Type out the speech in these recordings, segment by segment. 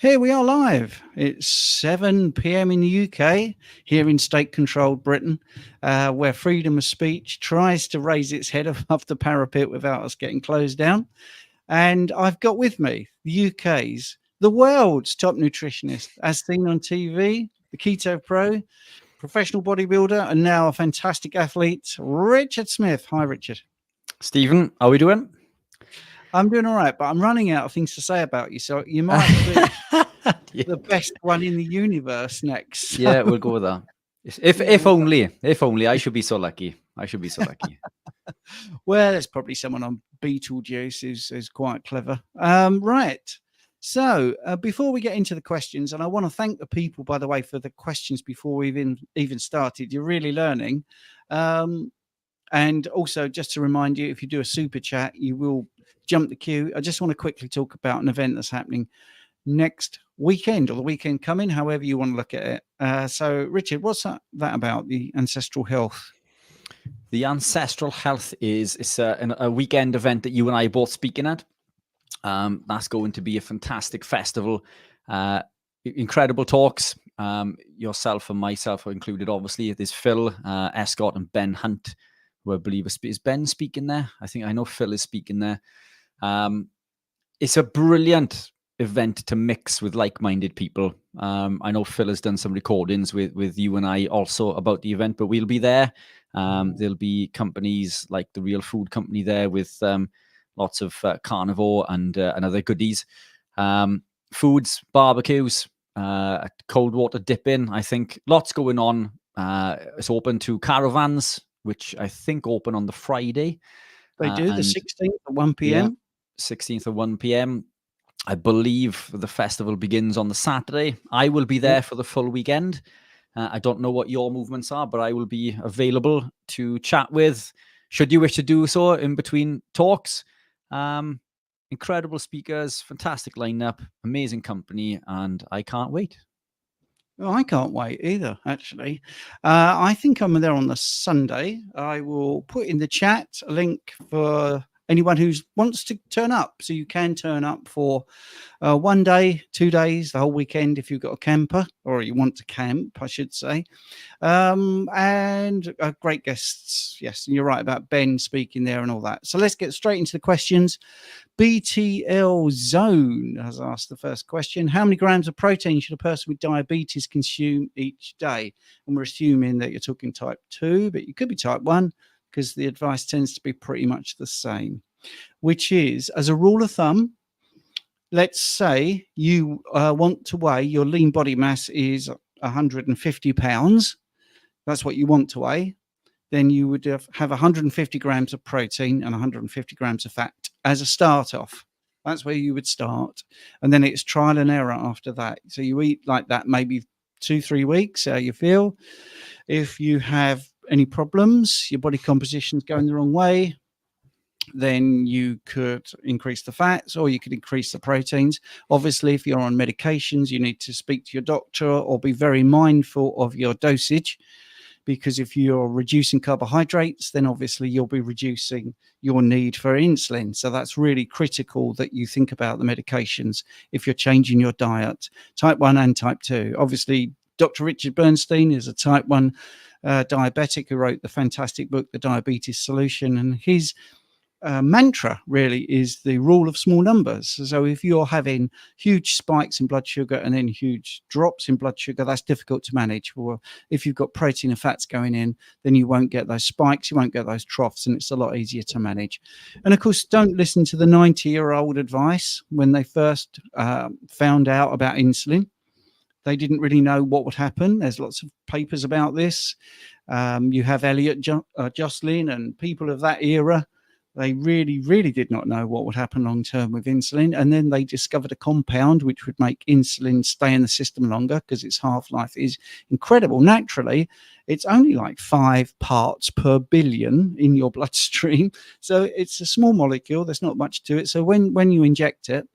Here we are live. It's 7 p.m. in the UK, here in state-controlled Britain, where freedom of speech tries to raise its head above the parapet without us getting closed down. And I've got with me the UK's, the world's top nutritionist, as seen on TV, the Keto Pro, professional bodybuilder, and now a fantastic athlete, Richard Smith. Hi, Richard. Stephen, how are we doing? I'm doing all right, but I'm running out of things to say about you, so you might be the best one in the universe next. Yeah, we'll go with that. If only I should be so lucky. Well, there's probably someone on Beetlejuice who's quite clever. Right. So before we get into the questions, and I want to thank the people, by the way, for the questions before we've even started. You're really learning. And also, just to remind you, if you do a super chat, you will jump the queue. I just want to quickly talk about an event that's happening next weekend or the weekend coming, however you want to look at it. So, Richard, what's that about, the Ancestral Health? The Ancestral Health is a weekend event that you and I are both speaking at. That's going to be a fantastic festival. Incredible talks. Yourself and myself are included, obviously. There's Phil Escott and Ben Hunt, who I believe is Ben speaking there. I know Phil is speaking there. It's a brilliant event to mix with like-minded people. I know Phil has done some recordings with you and I also about the event, but we'll be there. There'll be companies like the Real Food Company there with lots of carnivore and other goodies. Foods, barbecues, cold water dip-in. I think lots going on. It's open to caravans, which I think open on the Friday. They do, the 16th at 1 p.m. Yeah, 16th at 1 p.m. I believe the festival begins on the Saturday. I will be there for the full weekend. I don't know what your movements are, but I will be available to chat with, should you wish to do so in between talks. Incredible speakers, fantastic lineup, amazing company, and I can't wait. Well, I can't wait either, actually. I think I'm there on the Sunday. I will put in the chat a link for anyone who wants to turn up. So you can turn up for 1 day, 2 days, the whole weekend if you've got a camper, or you want to camp, I should say. And great guests. Yes, and you're right about Ben speaking there and all that. So let's get straight into the questions. BTL Zone has asked the first question. How many grams of protein should a person with diabetes consume each day? And we're assuming that you're talking type 2, but you could be type 1, because the advice tends to be pretty much the same, which is, as a rule of thumb, let's say you want to weigh, your lean body mass is 150 pounds. That's what you want to weigh. Then you would have 150 grams of protein and 150 grams of fat as a start off. That's where you would start. And then it's trial and error after that. So you eat like that maybe 2-3 weeks, how you feel. If you have any problems, your body composition's going the wrong way, then you could increase the fats or you could increase the proteins. Obviously, if you're on medications, you need to speak to your doctor or be very mindful of your dosage, because if you're reducing carbohydrates, then obviously you'll be reducing your need for insulin. So that's really critical that you think about the medications if you're changing your diet, type 1 and type 2. Obviously, Dr. Richard Bernstein is a type 1 diabetic who wrote the fantastic book, The Diabetes Solution. And his mantra really is the rule of small numbers. So if you're having huge spikes in blood sugar and then huge drops in blood sugar, that's difficult to manage. Or if you've got protein and fats going in, then you won't get those spikes, you won't get those troughs, and it's a lot easier to manage. And of course, don't listen to the 90-year-old advice. When they first found out about insulin, they didn't really know what would happen. There's lots of papers about this. You have Elliot Jocelyn and people of that era. They really, really did not know what would happen long term with insulin. And then they discovered a compound which would make insulin stay in the system longer, because its half-life is incredible. Naturally, it's only like 5 parts per billion in your bloodstream. So it's a small molecule. There's not much to it. So when you inject it,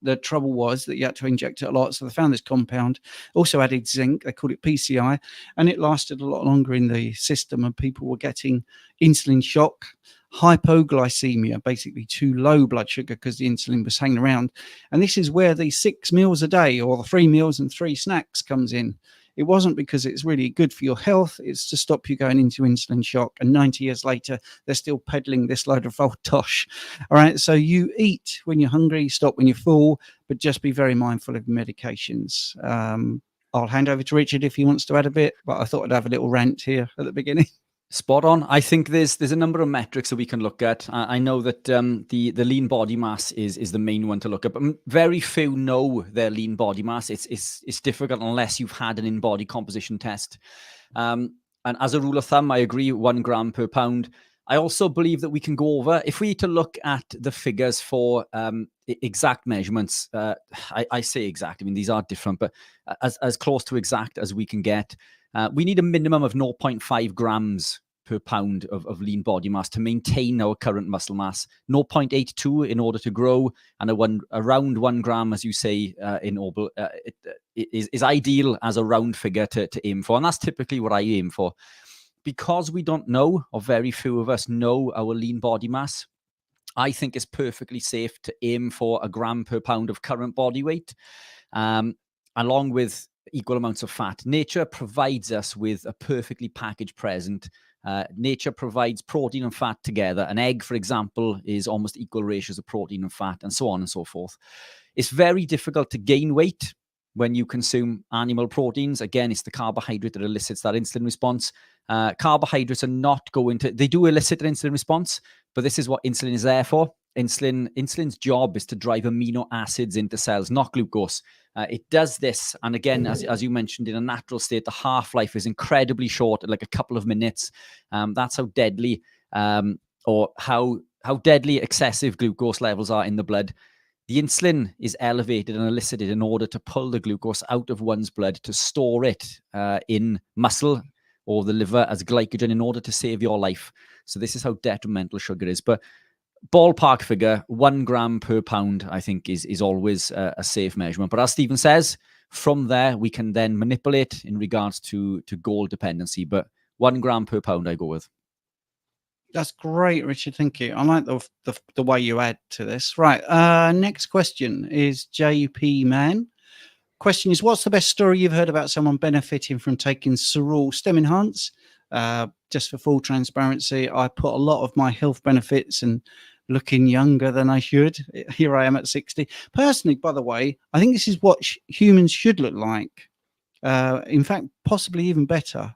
the trouble was that you had to inject it a lot. So they found this compound, also added zinc. They called it PCI, and it lasted a lot longer in the system, and people were getting insulin shock, hypoglycemia, basically too low blood sugar because the insulin was hanging around. And this is where the 6 meals a day or the 3 meals and 3 snacks comes in. It wasn't because it's really good for your health. It's to stop you going into insulin shock. And 90 years later, they're still peddling this load of old tosh. All right. So you eat when you're hungry, stop when you're full, but just be very mindful of medications. I'll hand over to Richard if he wants to add a bit, but I thought I'd have a little rant here at the beginning. Spot on. I think there's a number of metrics that we can look at. I know that the lean body mass is the main one to look at, but very few know their lean body mass. It's difficult unless you've had an in-body composition test. And as a rule of thumb, I agree, 1 gram per pound. I also believe that we can go over, if we to look at the figures for exact measurements, I say exact, I mean, these are different, but as close to exact as we can get, we need a minimum of 0.5 grams per pound of lean body mass to maintain our current muscle mass, 0.82 in order to grow, and around 1 gram, as you say, in orbital, is ideal as a round figure to aim for. And that's typically what I aim for. Because we don't know, or very few of us know, our lean body mass, I think it's perfectly safe to aim for 1 gram per pound of current body weight, along with equal amounts of fat. Nature provides us with a perfectly packaged present. Nature provides protein and fat together. An egg, for example, is almost equal ratios of protein and fat, and so on and so forth. It's very difficult to gain weight when you consume animal proteins. Again, it's the carbohydrate that elicits that insulin response. Carbohydrates are not going to, they do elicit an insulin response, but this is what insulin is there for. Insulin's job is to drive amino acids into cells, not glucose. It does this, and again, as you mentioned, in a natural state, the half-life is incredibly short, like a couple of minutes. That's how deadly, or how deadly excessive glucose levels are in the blood. The insulin is elevated and elicited in order to pull the glucose out of one's blood to store it in muscle or the liver as glycogen in order to save your life. So this is how detrimental sugar is. But ballpark figure, 1 gram per pound, I think, is always a safe measurement. But as Stephen says, from there, we can then manipulate in regards to goal dependency. But 1 gram per pound, I go with. That's great, Richard. Thank you. I like the way you add to this. Right. Next question is JP Man. Question is, what's the best story you've heard about someone benefiting from taking Cereal Stem Enhance? Just for full transparency, I put a lot of my health benefits and looking younger than I should. Here I am at 60. Personally, by the way, I think this is what humans should look like. In fact, possibly even better.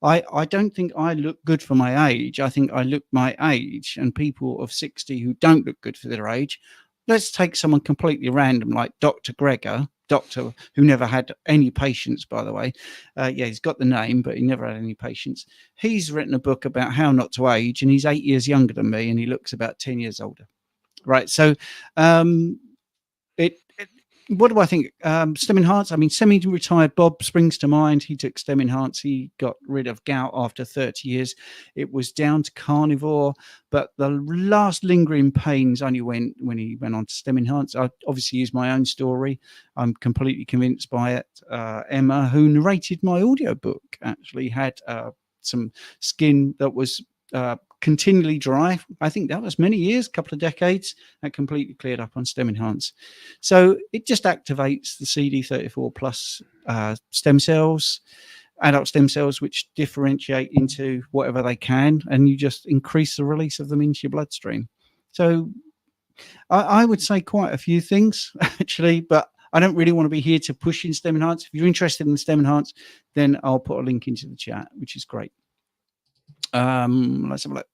I don't think I look good for my age. I think I look my age, and people of 60 who don't look good for their age. Let's take someone completely random like Dr. Greger, doctor who never had any patients, by the way. Yeah, he's got the name, but he never had any patients. He's written a book about how not to age, and he's 8 years younger than me, and he looks about 10 years older. Right. So what do I think? Stem Enhance, I mean, semi-retired Bob springs to mind. He took Stem Enhance. He got rid of gout after 30 years. It was down to carnivore, but the last lingering pains only went when he went on to Stem Enhance. I obviously use my own story. I'm completely convinced by it. Emma, who narrated my audiobook, actually had some skin that was continually dry. I think that was many years, a couple of decades, that completely cleared up on Stem Enhance. So it just activates the CD34 plus stem cells, adult stem cells, which differentiate into whatever they can, and you just increase the release of them into your bloodstream. So I would say quite a few things, actually, but I don't really want to be here to push in Stem Enhance. If you're interested in Stem Enhance, then I'll put a link into the chat, which is great. Let's have a look.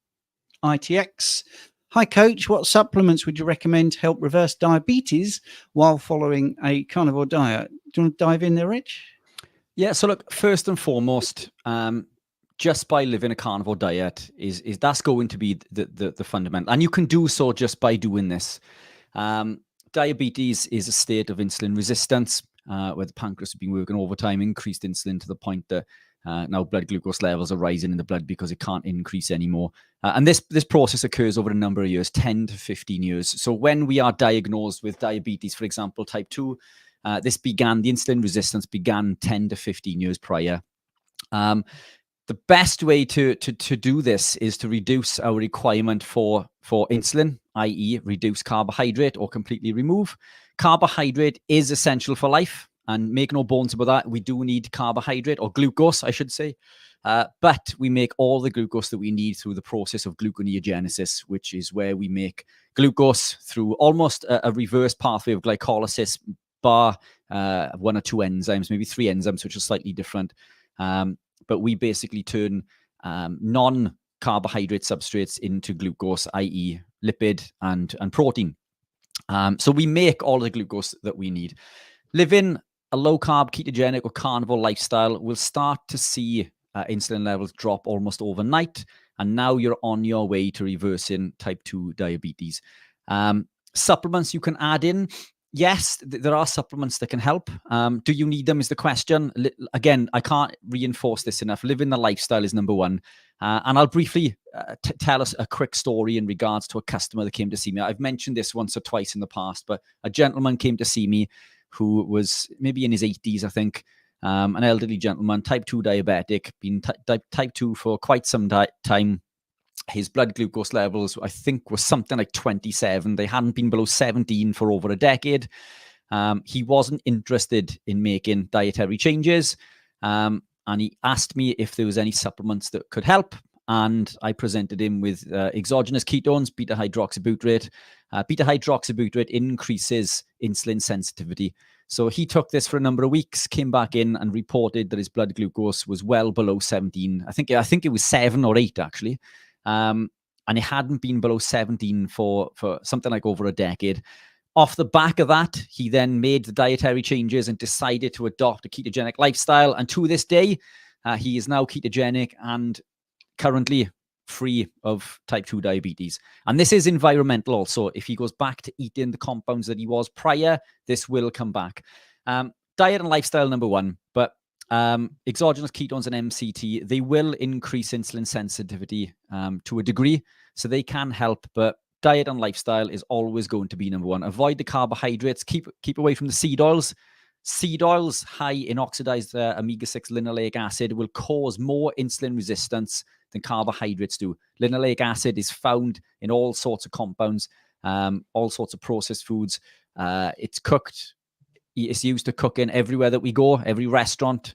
ITX. Hi, coach. What supplements would you recommend to help reverse diabetes while following a carnivore diet? Do you want to dive in there, Rich? Yeah. So look, first and foremost, just by living a carnivore diet is that's going to be the fundamental, and you can do so just by doing this. Diabetes is a state of insulin resistance where the pancreas has been working overtime, increased insulin to the point that Now blood glucose levels are rising in the blood because it can't increase anymore. And this process occurs over a number of years, 10 to 15 years. So when we are diagnosed with diabetes, for example, type 2, the insulin resistance began 10 to 15 years prior. The best way to do this is to reduce our requirement for insulin, i.e. reduce carbohydrate or completely remove. Carbohydrate is essential for life, and make no bones about that. We do need carbohydrate, or glucose, I should say. But we make all the glucose that we need through the process of gluconeogenesis, which is where we make glucose through almost a reverse pathway of glycolysis, bar one or two enzymes, maybe three enzymes, which are slightly different. But we basically turn non-carbohydrate substrates into glucose, i.e. lipid and protein. So we make all the glucose that we need. Living a low-carb, ketogenic or carnivore lifestyle will start to see insulin levels drop almost overnight. And now you're on your way to reversing type 2 diabetes. Supplements you can add in. Yes, there are supplements that can help. Do you need them is the question. Again, I can't reinforce this enough. Living the lifestyle is number one. And I'll briefly tell us a quick story in regards to a customer that came to see me. I've mentioned this once or twice in the past, but a gentleman came to see me who was maybe in his 80s, I think, an elderly gentleman, type 2 diabetic, been type 2 for quite some time. His blood glucose levels, I think, was something like 27. They hadn't been below 17 for over a decade. He wasn't interested in making dietary changes. And he asked me if there was any supplements that could help. And I presented him with exogenous ketones, beta-hydroxybutyrate. Beta-hydroxybutyrate increases insulin sensitivity. So he took this for a number of weeks, came back in and reported that his blood glucose was well below 17. I think it was 7 or 8, actually. And it hadn't been below 17 for something like over a decade. Off the back of that, he then made the dietary changes and decided to adopt a ketogenic lifestyle. And to this day, he is now ketogenic and currently free of type 2 diabetes. And this is environmental also. If he goes back to eating the compounds that he was prior, this will come back. Diet and lifestyle, number one. But exogenous ketones and MCT, they will increase insulin sensitivity to a degree. So they can help, but diet and lifestyle is always going to be number one. Avoid the carbohydrates. Keep away from the seed oils. Seed oils high in oxidized omega-6 linoleic acid will cause more insulin resistance than carbohydrates do. Linoleic acid is found in all sorts of compounds, all sorts of processed foods. It's used to cook in everywhere that we go, every restaurant.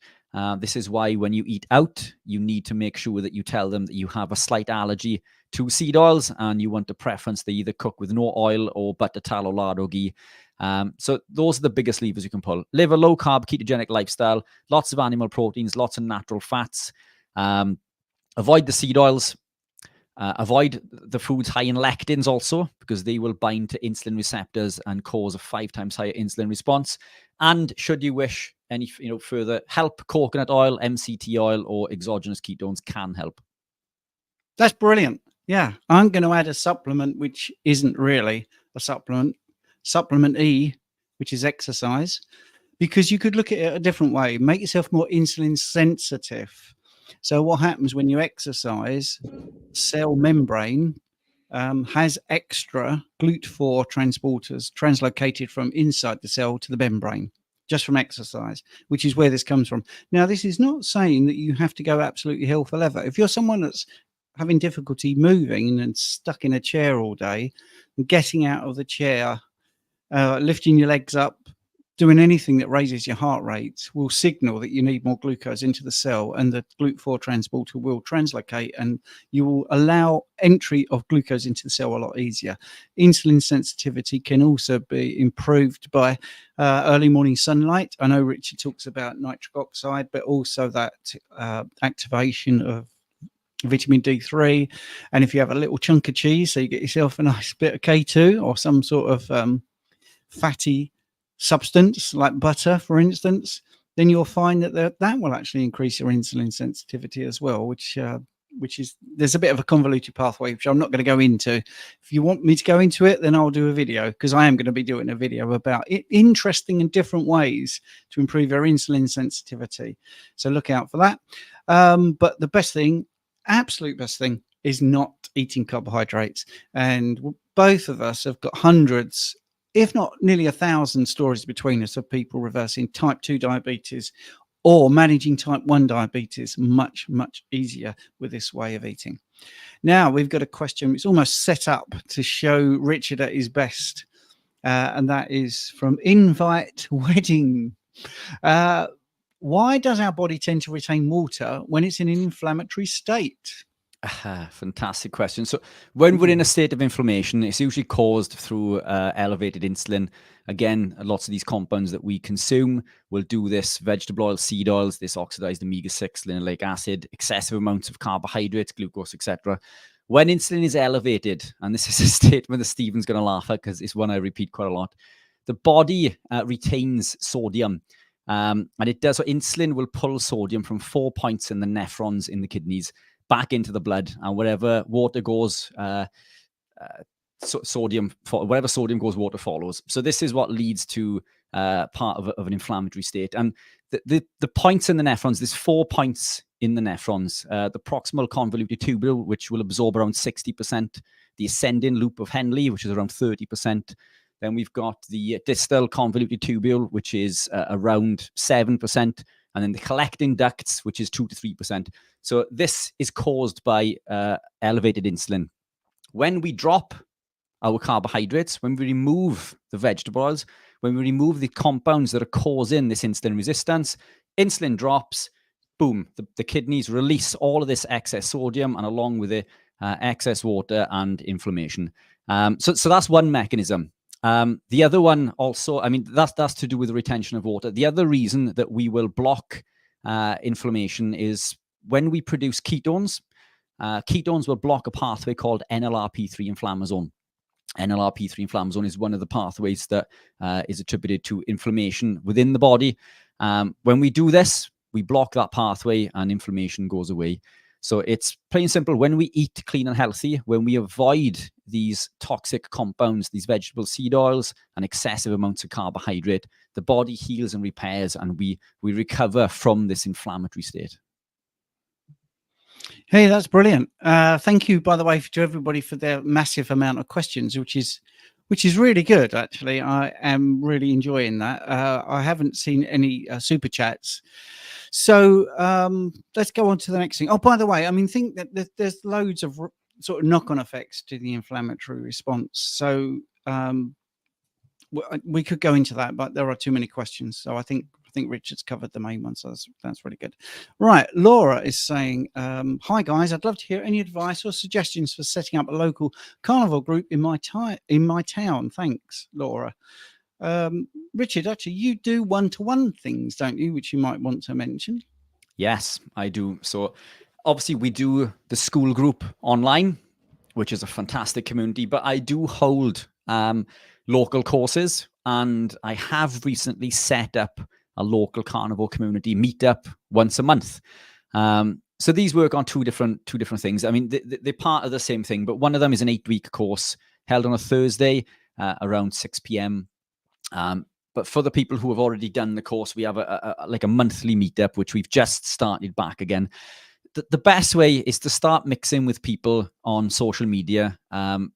This is why when you eat out, you need to make sure that you tell them that you have a slight allergy to seed oils and you want a preference. They either cook with no oil or butter, tallow, lard or ghee. So those are the biggest levers you can pull. Live a low-carb ketogenic lifestyle, lots of animal proteins, lots of natural fats. Avoid the seed oils. Avoid the foods high in lectins also, because they will bind to insulin receptors and cause a 5 times higher insulin response. And should you wish any further help, coconut oil, MCT oil, or exogenous ketones can help. That's brilliant. Yeah, I'm going to add a supplement which isn't really a supplement. Supplement E, which is exercise, because you could look at it a different way. Make yourself more insulin sensitive. So what happens when you exercise? Cell membrane has extra GLUT4 transporters translocated from inside the cell to the membrane, just from exercise, which is where this comes from. Now, this is not saying that you have to go absolutely hell for leather. If you're someone that's having difficulty moving and stuck in a chair all day, and getting out of the chair, lifting your legs up, doing anything that raises your heart rate will signal that you need more glucose into the cell, and the GLUT4 transporter will translocate and you will allow entry of glucose into the cell a lot easier. Insulin sensitivity can also be improved by early morning sunlight. I know Richard talks about nitric oxide, but also that activation of vitamin D3. And if you have a little chunk of cheese, so you get yourself a nice bit of Keto or some sort of fatty substance like butter, for instance, then you'll find that that will actually increase your insulin sensitivity as well, which is, there's a bit of a convoluted pathway which I'm not going to go into. If you want me to go into it, then I'll do a video, because I am going to be doing a video about interesting and different ways to improve your insulin sensitivity. So look out for that. But the best thing, absolute best thing, is not eating carbohydrates. And both of us have got hundreds, if not nearly 1,000 stories between us of people reversing type 2 diabetes or managing type 1 diabetes much, much easier with this way of eating. Now we've got a question. It's almost set up to show Richard at his best. And that is from Invite Wedding. Why does our body tend to retain water when it's in an inflammatory state? Fantastic question. So when we're in a state of inflammation, it's usually caused through elevated insulin. Again, lots of these compounds that we consume will do this: vegetable oil, seed oils, this oxidized omega-6, linoleic acid, excessive amounts of carbohydrates, glucose, etc. When insulin is elevated, and this is a statement that Stephen's going to laugh at because it's one I repeat quite a lot, the body retains sodium. And it does. So insulin will pull sodium from 4 points in the nephrons in the kidneys back into the blood, and wherever water goes, wherever sodium goes, water follows. So this is what leads to part of an inflammatory state. And the points in the nephrons, there's 4 points in the nephrons. The proximal convoluted tubule, which will absorb around 60%, the ascending loop of Henle, which is around 30%. Then we've got the distal convoluted tubule, which is around 7%. And then the collecting ducts, which is 2 to 3%. So this is caused by elevated insulin. When we drop our carbohydrates, when we remove the vegetable oils, when we remove the compounds that are causing this insulin resistance, insulin drops, boom, the kidneys release all of this excess sodium, and along with it, excess water and inflammation. So that's one mechanism. The other one also, I mean, that's to do with the retention of water. The other reason that we will block inflammation is when we produce ketones. Ketones will block a pathway called NLRP3 inflammasome. NLRP3 inflammasome is one of the pathways that is attributed to inflammation within the body. When we do this, we block that pathway and inflammation goes away. So it's plain simple. When we eat clean and healthy, when we avoid these toxic compounds, these vegetable seed oils, and excessive amounts of carbohydrate, the body heals and repairs, and we recover from this inflammatory state. Hey, that's brilliant. Thank you, by the way, to everybody for their massive amount of questions, which is really good. Actually, I am really enjoying that. I haven't seen any super chats. So let's go on to the next thing. Oh, by the way, I mean, think that there's loads of sort of knock-on effects to the inflammatory response. So we could go into that, but there are too many questions. So I think Richard's covered the main one. So that's really good. Right. Laura is saying, hi, guys. I'd love to hear any advice or suggestions for setting up a local carnivore group in my town. Thanks, Laura. Richard, actually, you do one-to-one things, don't you, which you might want to mention? Yes, I do. So obviously we do the school group online, which is a fantastic community, but I do hold local courses, and I have recently set up a local carnivore community meetup once a month. So these work on two different things. I mean, they're part of the same thing, but one of them is an 8-week course held on a Thursday around 6 p.m. But for the people who have already done the course, we have a monthly meetup, which we've just started back again. The best way is to start mixing with people on social media,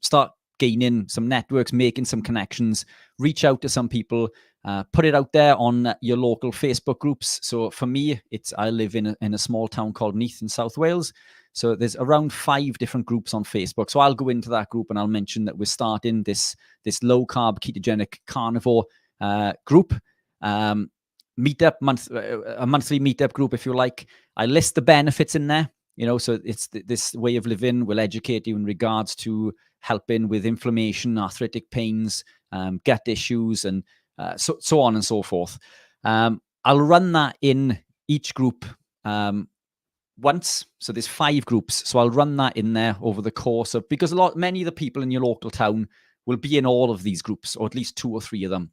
start gaining some networks, making some connections, reach out to some people, put it out there on your local Facebook groups. So for me, I live in a small town called Neath in South Wales. So there's around 5 different groups on Facebook. So I'll go into that group and I'll mention that we're starting this low carb ketogenic carnivore group, a monthly meetup group, if you like. I list the benefits in there, so it's this way of living will educate you in regards to helping with inflammation, arthritic pains, gut issues, and so on and so forth. I'll run that in each group once. So there's 5 groups. So I'll run that in there over the course of, because many of the people in your local town will be in all of these groups, or at least 2 or 3 of them.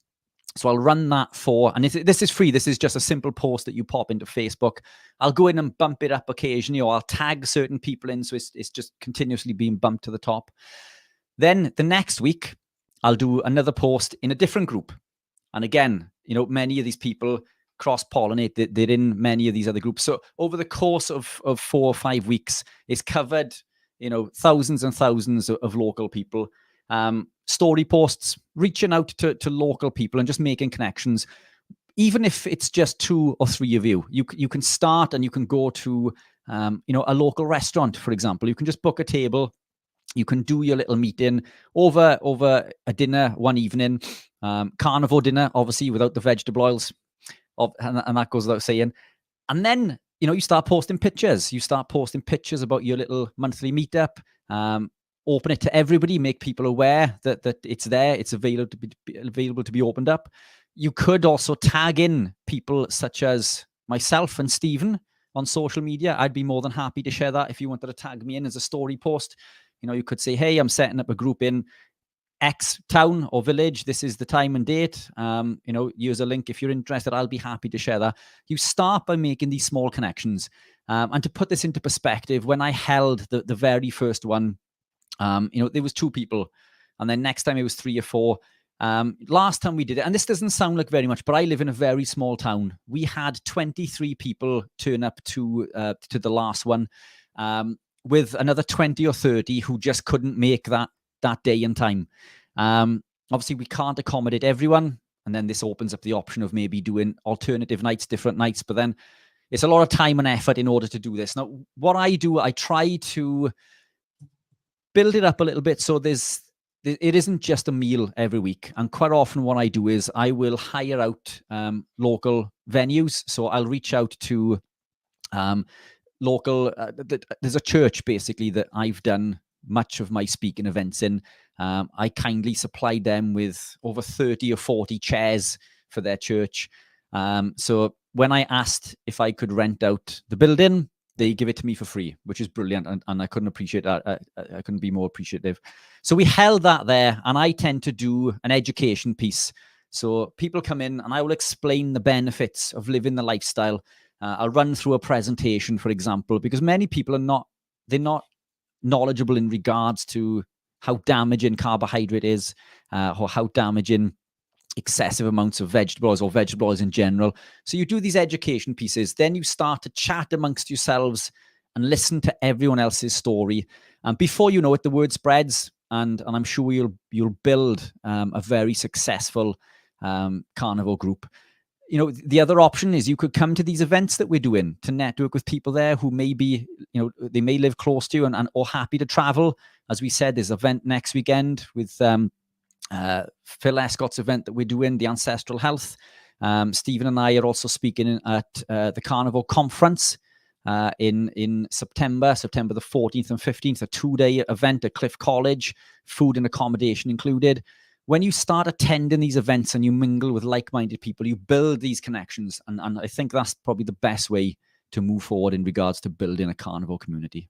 So I'll run that and this is free. This is just a simple post that you pop into Facebook. I'll go in and bump it up occasionally, or I'll tag certain people in. So it's just continuously being bumped to the top. Then the next week, I'll do another post in a different group. And again, many of these people cross-pollinate. They're in many of these other groups. So over the course of 4 or 5 weeks, it's covered, thousands and thousands of local people. Story posts, reaching out to local people and just making connections. Even if it's just 2 or 3 of you, you can start and you can go to, a local restaurant, for example. You can just book a table. You can do your little meeting over a dinner one evening, carnivore dinner, obviously without the vegetable oils, and that goes without saying. And then, you start posting pictures. You start posting pictures about your little monthly meetup. Open it to everybody, make people aware that it's there, it's available to be opened up. You could also tag in people such as myself and Stephen on social media. I'd be more than happy to share that if you wanted to tag me in as a story post. You could say, hey, I'm setting up a group in X town or village. This is the time and date. Use a link if you're interested. I'll be happy to share that. You start by making these small connections. And to put this into perspective, when I held the very first one, there was 2 people, and then next time it was 3 or 4. Last time we did it, and this doesn't sound like very much, but I live in a very small town. We had 23 people turn up to the last one, with another 20 or 30 who just couldn't make that day and time. Obviously, we can't accommodate everyone, and then this opens up the option of maybe doing alternative nights, different nights, but then it's a lot of time and effort in order to do this. Now, what I do, I try to build it up a little bit so it isn't just a meal every week. And quite often what I do is I will hire out local venues. So I'll reach out to local, there's a church basically that I've done much of my speaking events in. I kindly supplied them with over 30 or 40 chairs for their church. So when I asked if I could rent out the building, they give it to me for free, which is brilliant. And I couldn't appreciate that. I couldn't be more appreciative. So we held that there, and I tend to do an education piece. So people come in and I will explain the benefits of living the lifestyle. I'll run through a presentation, for example, because many people they're not knowledgeable in regards to how damaging carbohydrate is, or how damaging excessive amounts of vegetables or vegetable oils in general. So you do these education pieces, then you start to chat amongst yourselves and listen to everyone else's story. And before you know it, the word spreads, and I'm sure you'll build a very successful carnivore group. The other option is you could come to these events that we're doing to network with people there who may be, they may live close to you and or happy to travel. As we said, there's an event next weekend with Phil Escott's event that we're doing, the Ancestral Health. Stephen and I are also speaking at the Carnivore Conference in September the 14th and 15th, a 2-day event at Cliff College, food and accommodation included. When you start attending these events and you mingle with like-minded people, you build these connections. And I think that's probably the best way to move forward in regards to building a carnivore community.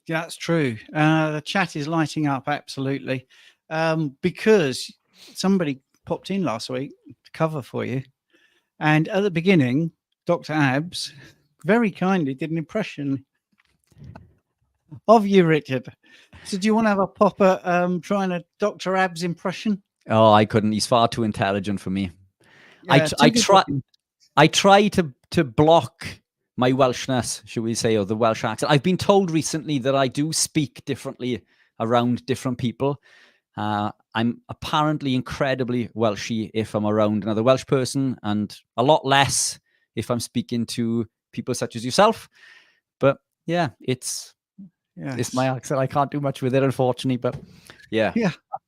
Yeah, that's true. The chat is lighting up, absolutely. Because somebody popped in last week to cover for you. And at the beginning, Dr. Abs very kindly did an impression of you, Richard. So do you want to have a pop at trying a Dr. Abs impression? Oh, I couldn't. He's far too intelligent for me. Yeah, I try to block my Welshness, should we say, or the Welsh accent. I've been told recently that I do speak differently around different people. I'm apparently incredibly Welshy if I'm around another Welsh person, and a lot less if I'm speaking to people such as yourself. But yeah, it's my accent. I can't do much with it, unfortunately. But yeah.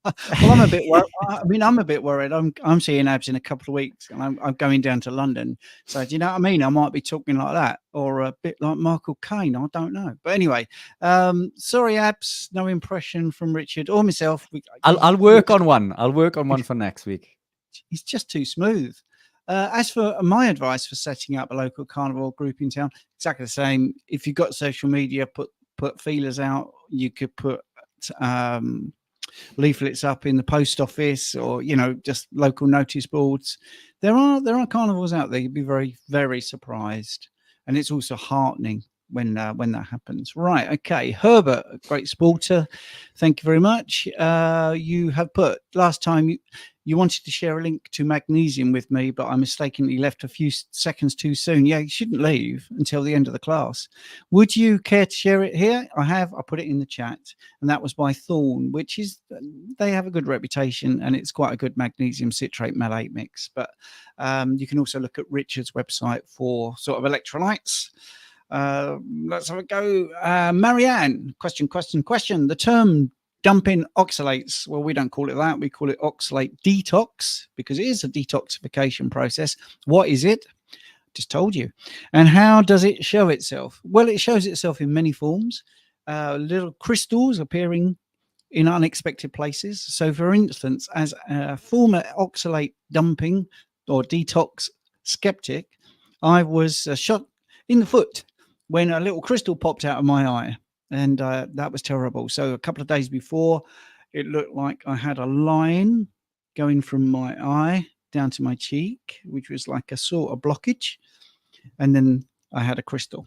Well, I'm a bit worried. I'm a bit worried. I'm seeing Abs in a couple of weeks, and I'm going down to London. So do you know what I mean? I might be talking like that, or a bit like Michael Caine. I don't know. But anyway, sorry, Abs, no impression from Richard or myself. I'll work on one. I'll work on one for next week. He's just too smooth. As for my advice for setting up a local carnivore group in town, exactly the same. If you've got social media, put feelers out. You could put leaflets up in the post office, or just local notice boards. There are carnivores out there. You'd be very, very surprised, and it's also heartening when that happens. Right? Okay, Herbert, great sporter. Thank you very much. You have put last time you wanted to share a link to magnesium with me, but I mistakenly left a few seconds too soon. Yeah, you shouldn't leave until the end of the class. Would you care to share it here? I put it in the chat, and that was by Thorn, which is, they have a good reputation, and it's quite a good magnesium citrate malate mix. But you can also look at Richard's website for sort of electrolytes. Let's have a go. Marianne, question. The term dumping oxalates, well, we don't call it that. We call it oxalate detox because it is a detoxification process. What is it? Just told you. And how does it show itself? Well, it shows itself in many forms. Little crystals appearing in unexpected places. So, for instance, as a former oxalate dumping or detox skeptic, I was shot in the foot when a little crystal popped out of my eye. And that was terrible. So a couple of days before, it looked like I had a line going from my eye down to my cheek, which was like a sort of blockage. And then I had a crystal.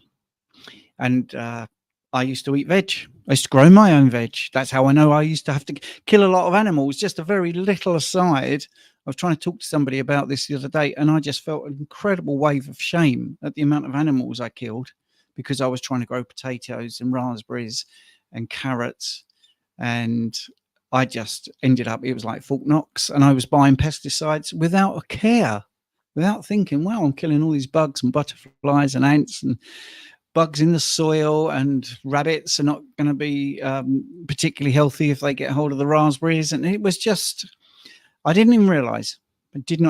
And I used to eat veg. I used to grow my own veg. That's how I know I used to have to kill a lot of animals. Just a very little aside. I was trying to talk to somebody about this the other day, and I just felt an incredible wave of shame at the amount of animals I killed, because I was trying to grow potatoes and raspberries and carrots, and I just ended up, it was like Fort Knox, and I was buying pesticides without a care, without thinking, wow, I'm killing all these bugs and butterflies and ants and bugs in the soil, and rabbits are not going to be particularly healthy if they get hold of the raspberries. And it was just, I did not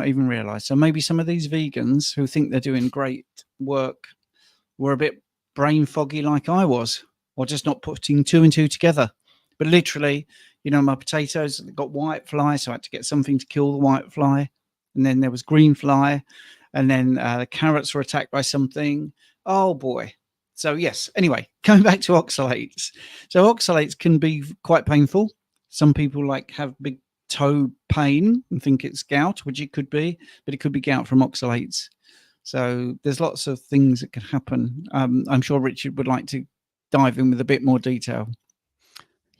even realize. So maybe some of these vegans who think they're doing great work were a bit brain foggy like I was, or just not putting two and two together. But literally, my potatoes got white fly, so I had to get something to kill the white fly. And then there was green fly, and then the carrots were attacked by something. Oh boy. So yes, anyway, coming back to oxalates. So oxalates can be quite painful. Some people have big toe pain and think it's gout, which it could be, but it could be gout from oxalates. So there's lots of things that can happen. I'm sure Richard would like to dive in with a bit more detail.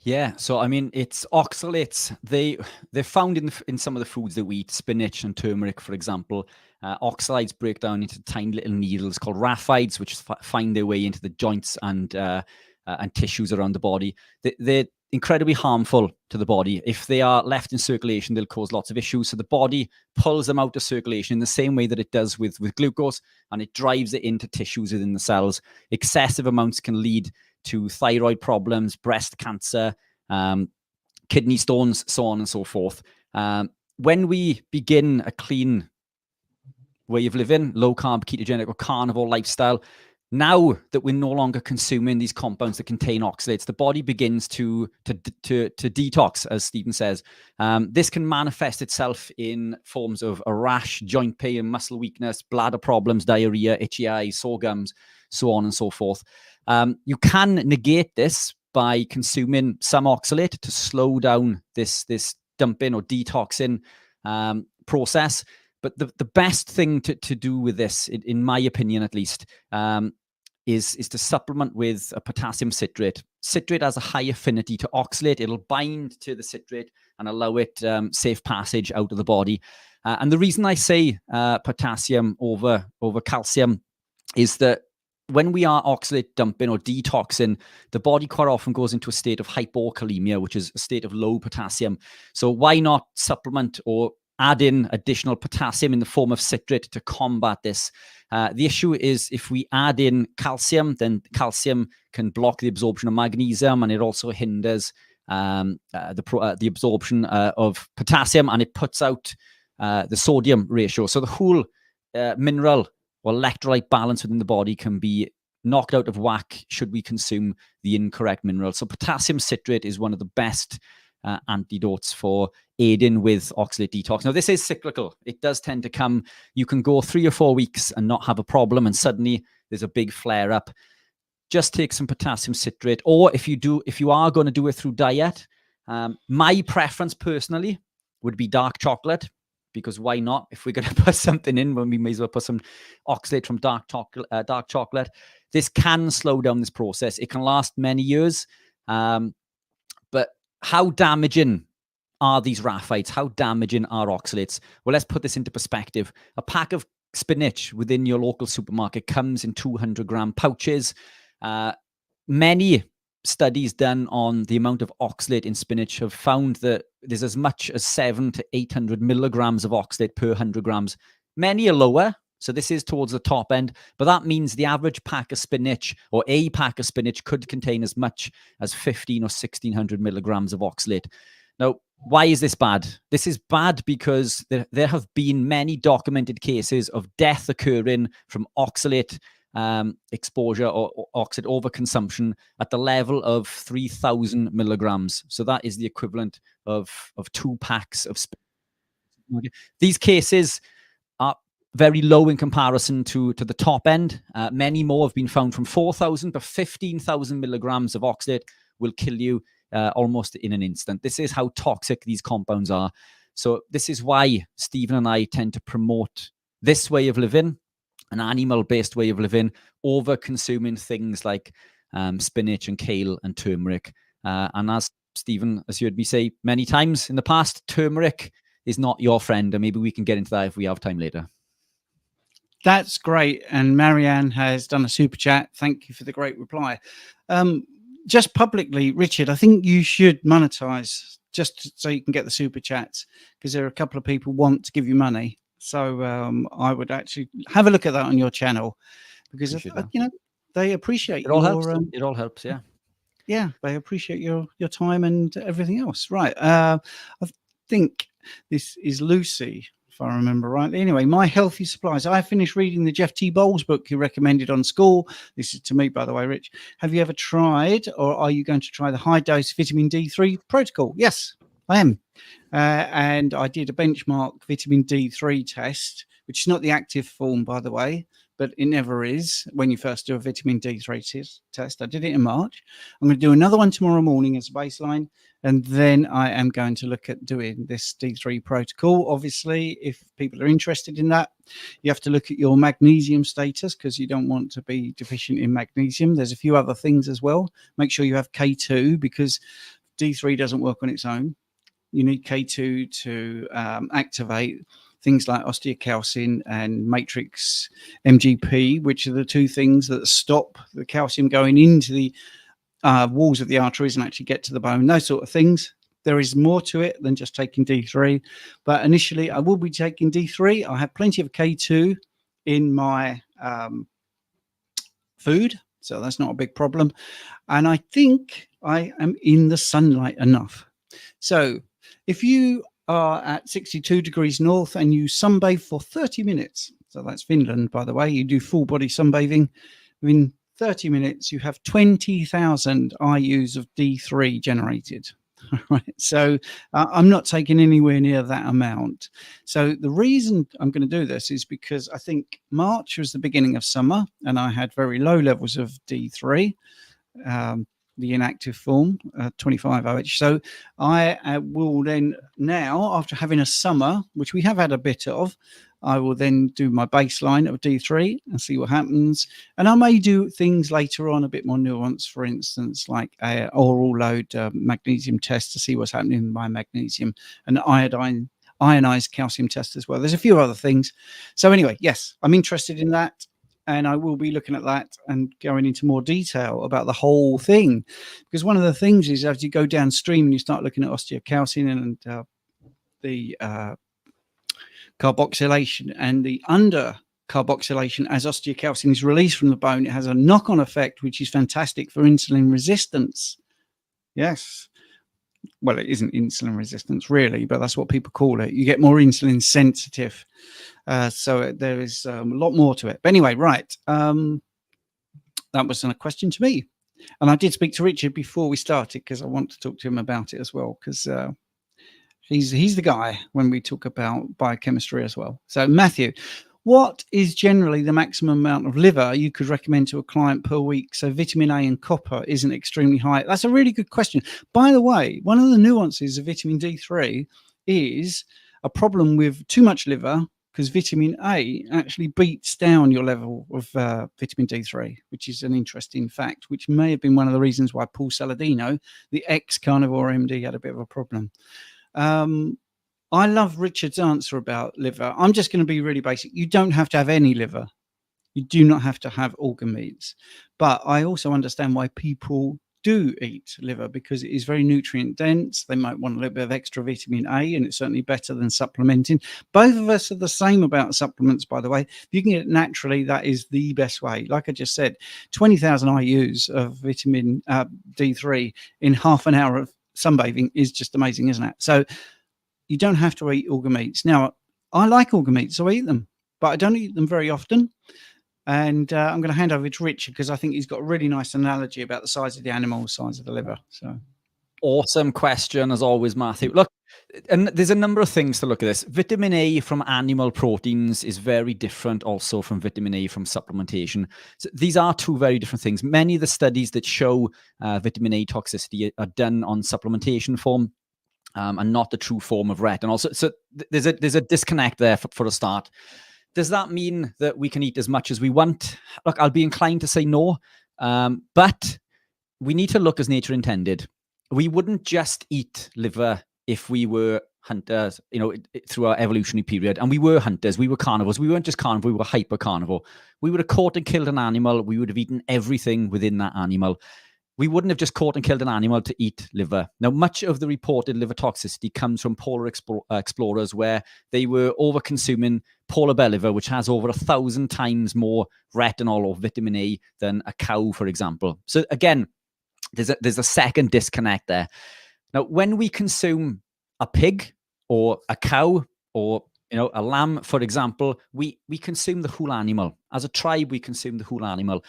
Yeah, so I mean, it's oxalates. They're found in some of the foods that we eat, spinach and turmeric, for example. Oxalates break down into tiny little needles called raphides, which find their way into the joints and tissues around the body. They're incredibly harmful to the body. If they are left in circulation, they'll cause lots of issues. So the body pulls them out of circulation in the same way that it does with glucose, and it drives it into tissues within the cells. Excessive amounts can lead to thyroid problems, breast cancer, kidney stones, so on and so forth. When we begin a clean way of living, low carb, ketogenic, or carnivore lifestyle, now that we're no longer consuming these compounds that contain oxalates, the body begins to detox, as Stephen says. This can manifest itself in forms of a rash, joint pain, muscle weakness, bladder problems, diarrhea, itchy eyes, sore gums, so on and so forth. You can negate this by consuming some oxalate to slow down this dumping or detoxing process. But the best thing to do with this, in my opinion at least, is to supplement with a potassium citrate. Citrate has a high affinity to oxalate. It'll bind to the citrate and allow it safe passage out of the body. And the reason I say potassium over calcium is that when we are oxalate dumping or detoxing, the body quite often goes into a state of hypokalemia, which is a state of low potassium. So why not supplement or add in additional potassium in the form of citrate to combat this? The issue is if we add in calcium, then calcium can block the absorption of magnesium, and it also hinders the absorption of potassium, and it puts out the sodium ratio. So the whole mineral or electrolyte balance within the body can be knocked out of whack should we consume the incorrect mineral. So potassium citrate is one of the best antidotes for aiding with oxalate detox. Now, this is cyclical. It does tend to come. You can go 3 or 4 weeks and not have a problem, and suddenly there's a big flare up. Just take some potassium citrate, or if you are going to do it through diet, my preference personally would be dark chocolate, because why not? If we're going to put something in, well, we may as well put some oxalate from dark chocolate. This can slow down this process. It can last many years, but how damaging are these raphites? How damaging are oxalates? Well, let's put this into perspective. A pack of spinach within your local supermarket comes in 200-gram pouches. Many studies done on the amount of oxalate in spinach have found that there's as much as 700 to 800 milligrams of oxalate per 100 grams. Many are lower, so this is towards the top end, but that means the average pack of spinach, or a pack of spinach, could contain as much as 15 or 1600 milligrams of oxalate. Now, why is this bad? This is bad because there have been many documented cases of death occurring from oxalate exposure or oxalate overconsumption at the level of 3000 milligrams. So that is the equivalent of 2 packs of spinach. These cases are very low in comparison to the top end. Many more have been found from 4,000, but 15,000 milligrams of oxalate will kill you almost in an instant. This is how toxic these compounds are. So this is why Stephen and I tend to promote this way of living, an animal-based way of living, over consuming things like spinach and kale and turmeric. And as Stephen has heard me say many times in the past, turmeric is not your friend, and maybe we can get into that if we have time later. That's great. And Marianne has done a super chat. Thank you for the great reply. Just publicly, Richard, I think you should monetize just so you can get the super chats, because there are a couple of people want to give you money. So I would actually have a look at that on your channel, because they appreciate it. All helps. It all helps. Yeah. Yeah, they appreciate your time and everything else. Right. I think this is Lucy, if I remember rightly. Anyway, my healthy supplies. I finished reading the Jeff T. Bowles book you recommended on school. This is to me, by the way, Rich. Have you ever tried, or are you going to try the high dose vitamin D3 protocol? Yes, I am. And I did a benchmark vitamin D3 test, which is not the active form, by the way, but it never is when you first do a vitamin D3 test. I did it in March. I'm going to do another one tomorrow morning as a baseline, and then I am going to look at doing this D3 protocol. Obviously, if people are interested in that, you have to look at your magnesium status, because you don't want to be deficient in magnesium. There's a few other things as well. Make sure you have K2, because D3 doesn't work on its own. You need K2 to activate things like osteocalcin and matrix MGP, which are the two things that stop the calcium going into the walls of the arteries and actually get to the bone, those sort of things. There is more to it than just taking D3. But initially, I will be taking D3. I have plenty of K2 in my food, so that's not a big problem. And I think I am in the sunlight enough. So if you are at 62 degrees north and you sunbathe for 30 minutes, so that's Finland, by the way, you do full body sunbathing, within 30 minutes, you have 20,000 IUs of D3 generated. Right. So I'm not taking anywhere near that amount. So the reason I'm going to do this is because I think March was the beginning of summer and I had very low levels of D3. The inactive form, 25OH. So I will then now, after having a summer, which we have had a bit of, I will then do my baseline of D3 and see what happens. And I may do things later on a bit more nuanced, for instance, like a oral load magnesium test to see what's happening with my magnesium, and ionized calcium test as well. There's a few other things. So anyway, yes, I'm interested in that. And I will be looking at that and going into more detail about the whole thing. Because one of the things is, as you go downstream and you start looking at osteocalcin and the carboxylation and the under carboxylation, as osteocalcin is released from the bone, it has a knock-on effect, which is fantastic for insulin resistance. Yes. Well, it isn't insulin resistance really, but that's what people call it. You get more insulin sensitive. So there is a lot more to it. But anyway, right. That was a question to me. And I did speak to Richard before we started, because I want to talk to him about it as well, because he's the guy when we talk about biochemistry as well. So Matthew, what is generally the maximum amount of liver you could recommend to a client per week so vitamin A and copper isn't extremely high? That's a really good question. By the way, one of the nuances of vitamin D3 is a problem with too much liver, because vitamin A actually beats down your level of vitamin D3, which is an interesting fact, which may have been one of the reasons why Paul Saladino, the ex-carnivore MD, had a bit of a problem. I love Richard's answer about liver. I'm just going to be really basic. You don't have to have any liver. You do not have to have organ meats. But I also understand why people do eat liver, because it is very nutrient dense. They might want a little bit of extra vitamin A, and it's certainly better than supplementing. Both of us are the same about supplements, by the way. If you can get it naturally, that is the best way. Like I just said, 20,000 IUs of vitamin D3 in half an hour of sunbathing is just amazing, isn't it? So you don't have to eat organ meats. Now, I like organ meats, so I eat them, but I don't eat them very often. And I'm going to hand over to Richard, because I think he's got a really nice analogy about the size of the animal, size of the liver. So, awesome question as always, Matthew. Look, and there's a number of things to look at this. Vitamin A from animal proteins is very different also from vitamin A from supplementation. So these are two very different things. Many of the studies that show vitamin A toxicity are done on supplementation form and not the true form of retinol. So there's a disconnect there for a start. Does that mean that we can eat as much as we want? Look, I'll be inclined to say no, but we need to look as nature intended. We wouldn't just eat liver if we were hunters, through our evolutionary period. And we were hunters, we were carnivores. We weren't just carnivore, we were hyper carnivore. We would have caught and killed an animal. We would have eaten everything within that animal. We wouldn't have just caught and killed an animal to eat liver. Now, much of the reported liver toxicity comes from polar explorers, where they were over-consuming polar bear liver, which has over 1,000 times more retinol or vitamin A than a cow, for example. So again, there's a second disconnect there. Now, when we consume a pig or a cow or a lamb, for example, we consume the whole animal. As a tribe, we consume the whole animal.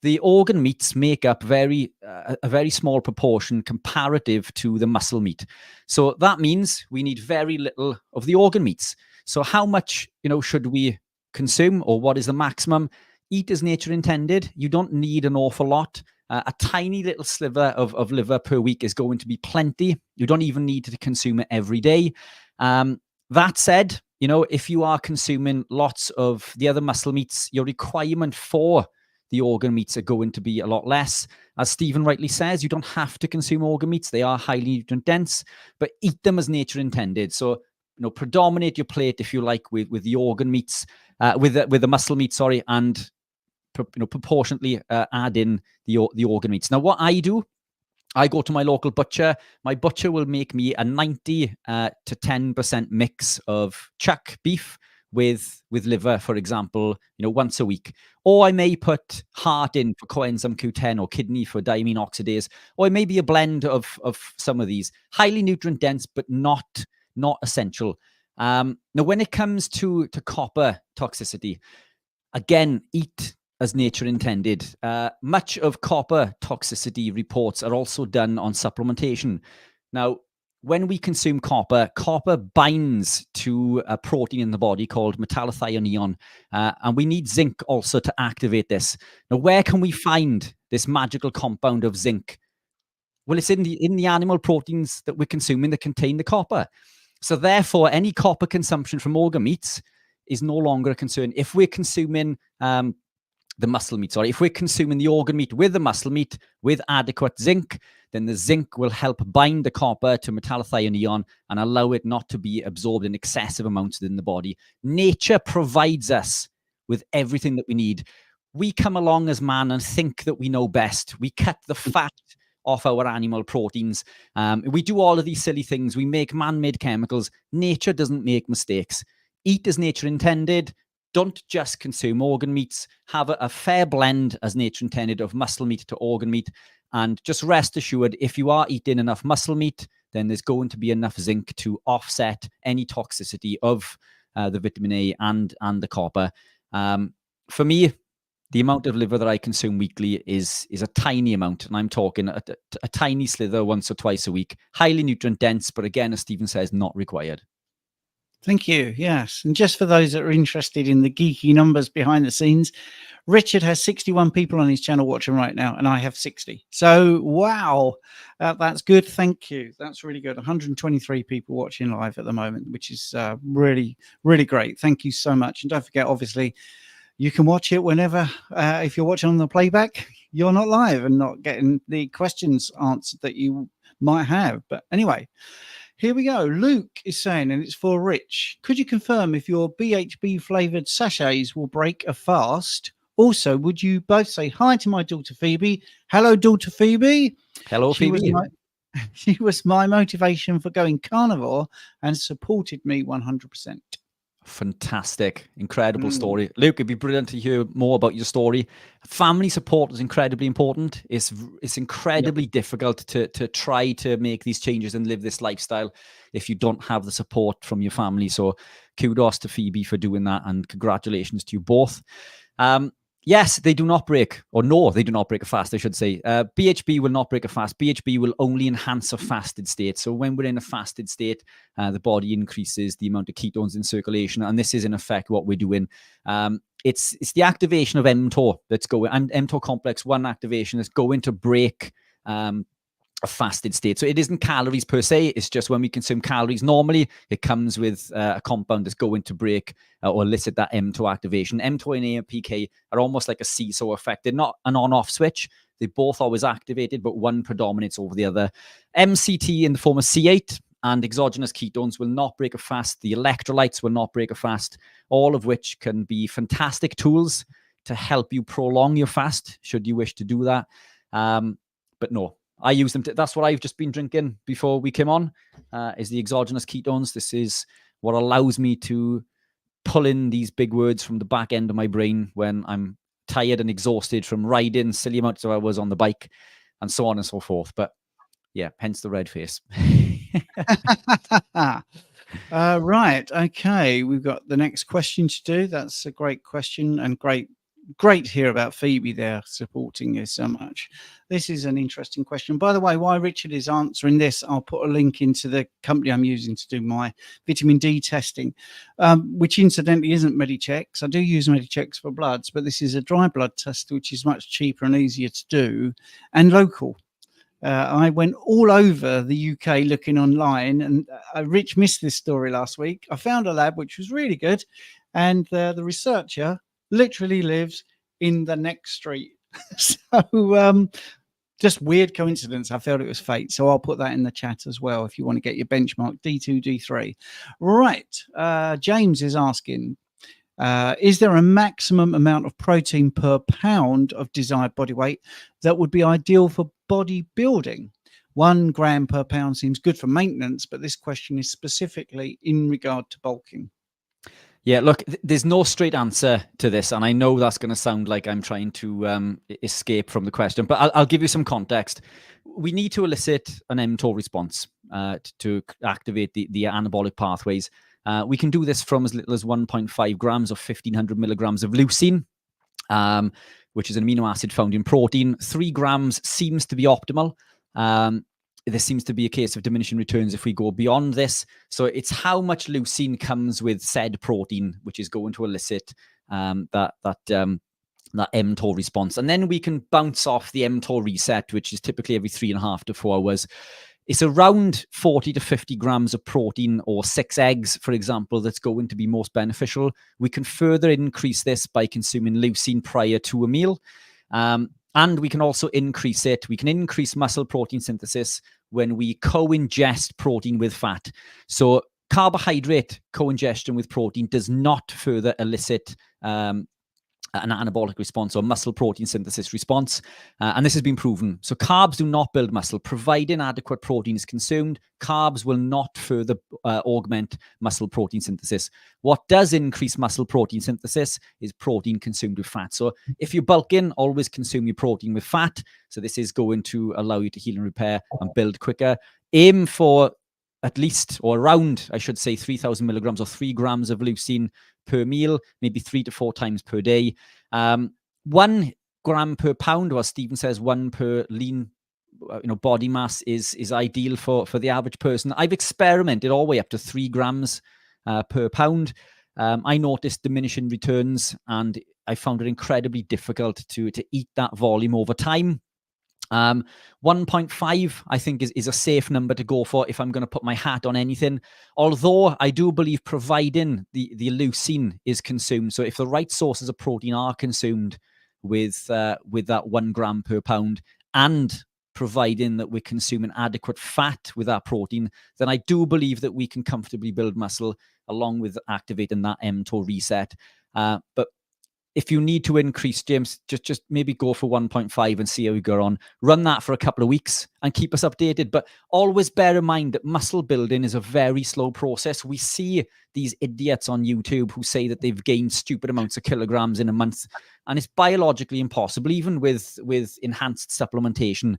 The organ meats make up a very small proportion comparative to the muscle meat. So that means we need very little of the organ meats. So how much, should we consume, or what is the maximum? Eat as nature intended. You don't need an awful lot. A tiny little sliver of liver per week is going to be plenty. You don't even need to consume it every day. That said, if you are consuming lots of the other muscle meats, your requirement for the organ meats are going to be a lot less. As Stephen rightly says, you don't have to consume organ meats. They are highly nutrient dense, but eat them as nature intended. So, predominate your plate, if you like, with the organ meats, with the muscle meat, and proportionately add in the organ meats. Now, what I do, I go to my local butcher. My butcher will make me a 90 to 10% mix of chuck beef with liver, for example, once a week. Or I may put heart in for coenzyme Q10 or kidney for diamine oxidase, or it may be a blend of some of these. Highly nutrient dense, but not essential. Now, when it comes to copper toxicity, again, eat as nature intended. Much of copper toxicity reports are also done on supplementation. Now, when we consume copper binds to a protein in the body called metallothionein, and we need zinc also to activate this. Now, where can we find this magical compound of zinc? Well, it's in the animal proteins that we're consuming that contain the copper. So therefore, any copper consumption from organ meats is no longer a concern. If we're consuming the muscle meat, if we're consuming the organ meat with the muscle meat with adequate zinc, then the zinc will help bind the copper to metallothionein and allow it not to be absorbed in excessive amounts within the body. Nature provides us with everything that we need. We come along as man and think that we know best. We cut the fat off our animal proteins. We do all of these silly things. We make man-made chemicals. Nature doesn't make mistakes. Eat as nature intended. Don't just consume organ meats. Have a fair blend as nature intended of muscle meat to organ meat. And just rest assured, if you are eating enough muscle meat, then there's going to be enough zinc to offset any toxicity of the vitamin A and the copper. For me, the amount of liver that I consume weekly is a tiny amount. And I'm talking a tiny slither once or twice a week. Highly nutrient dense, but again, as Stephen says, not required. Thank you. Yes. And just for those that are interested in the geeky numbers behind the scenes, Richard has 61 people on his channel watching right now, and I have 60. So, wow, that's good. Thank you. That's really good. 123 people watching live at the moment, which is really, really great. Thank you so much. And don't forget, obviously, you can watch it whenever, if you're watching on the playback, you're not live and not getting the questions answered that you might have. But anyway, Here we go. Luke is saying, and it's for Rich, could you confirm if your BHB flavored sachets will break a fast? Also, would you both say hi to my daughter Phoebe? Hello, daughter Phoebe. Hello, She was Phoebe. she was my motivation for going carnivore and supported me 100%. Fantastic, incredible story, Luke. It'd be brilliant to hear more about your story. Family support is incredibly important. It's incredibly difficult to try to make these changes and live this lifestyle if you don't have the support from your family. So kudos to Phoebe for doing that, and congratulations to you both. Yes, they do not break, or no, they do not break a fast, I should say. BHB will not break a fast. BHB will only enhance a fasted state. So when we're in a fasted state, the body increases the amount of ketones in circulation. And this is, in effect, what we're doing. It's the activation of mTOR that's going, and mTOR complex 1 activation is going to break a fasted state. So it isn't calories per se. It's just when we consume calories normally, it comes with a compound that's going to break or elicit that mTOR activation. mTOR and AMPK are almost like a seesaw effect. They're not an on-off switch. They're both always activated, but one predominates over the other. MCT in the form of C8 and exogenous ketones will not break a fast. The electrolytes will not break a fast, all of which can be fantastic tools to help you prolong your fast, should you wish to do that. But no, I use them. That's what I've just been drinking before we came on, is the exogenous ketones. This is what allows me to pull in these big words from the back end of my brain when I'm tired and exhausted from riding silly amounts of hours on the bike and so on and so forth. But yeah, hence the red face. Right. Okay. We've got the next question to do. That's a great question, and great to hear about Phoebe there supporting you so much. This is an interesting question. By the way, while Richard is answering this, I'll put a link into the company I'm using to do my vitamin D testing, which incidentally isn't Medichecks. I do use Medichecks for bloods, but this is a dry blood test, which is much cheaper and easier to do and local. I went all over the UK looking online, and Rich missed this story last week. I found a lab which was really good, and the researcher literally lives in the next street. So just weird coincidence. I felt it was fate. So I'll put that in the chat as well if you want to get your benchmark D2, D3. Right. James is asking, is there a maximum amount of protein per pound of desired body weight that would be ideal for bodybuilding? 1 gram per pound seems good for maintenance, but this question is specifically in regard to bulking. Yeah, look, there's no straight answer to this, and I know that's going to sound like I'm trying to escape from the question, but I'll give you some context. We need to elicit an mTOR response to activate the anabolic pathways. We can do this from as little as 1.5 grams or 1,500 milligrams of leucine, which is an amino acid found in protein. 3 grams seems to be optimal. There seems to be a case of diminishing returns if we go beyond this. So it's how much leucine comes with said protein, which is going to elicit that mTOR response. And then we can bounce off the mTOR reset, which is typically every 3.5 to 4 hours. It's around 40 to 50 grams of protein, or 6 eggs, for example, that's going to be most beneficial. We can further increase this by consuming leucine prior to a meal. And we can also increase it. We can increase muscle protein synthesis when we co-ingest protein with fat. So carbohydrate co-ingestion with protein does not further elicit an anabolic response or muscle protein synthesis response. And this has been proven. So carbs do not build muscle. Providing adequate protein is consumed, carbs will not further augment muscle protein synthesis. What does increase muscle protein synthesis is protein consumed with fat. So if you're bulking, always consume your protein with fat. So this is going to allow you to heal and repair and build quicker. Aim for at least, or around, I should say, 3,000 milligrams or 3 grams of leucine per meal, maybe 3 to 4 times per day. 1 gram per pound, or as Stephen says, 1 per lean body mass is ideal for the average person. I've experimented all the way up to 3 grams per pound. I noticed diminishing returns, and I found it incredibly difficult to eat that volume over time. 1.5, I think, is a safe number to go for if I'm going to put my hat on anything. Although I do believe providing the leucine is consumed. So if the right sources of protein are consumed with that 1 gram per pound, and providing that we're consuming adequate fat with our protein, then I do believe that we can comfortably build muscle along with activating that mTOR reset. But if you need to increase, James, just maybe go for 1.5 and see how you go on. Run that for a couple of weeks and keep us updated. But always bear in mind that muscle building is a very slow process. We see these idiots on YouTube who say that they've gained stupid amounts of kilograms in a month, and it's biologically impossible, even with enhanced supplementation.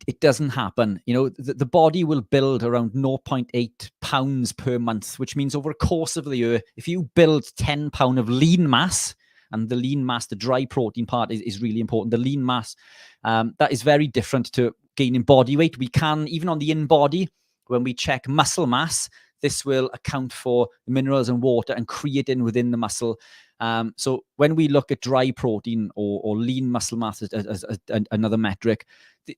It doesn't happen. The body will build around 0.8 pounds per month, which means over a course of the year, if you build 10 pound of lean mass, and the lean mass, the dry protein part is really important. The lean mass, that is very different to gaining body weight. We can, even on the in-body, when we check muscle mass, this will account for minerals and water and creatine within the muscle. So when we look at dry protein or lean muscle mass as another metric,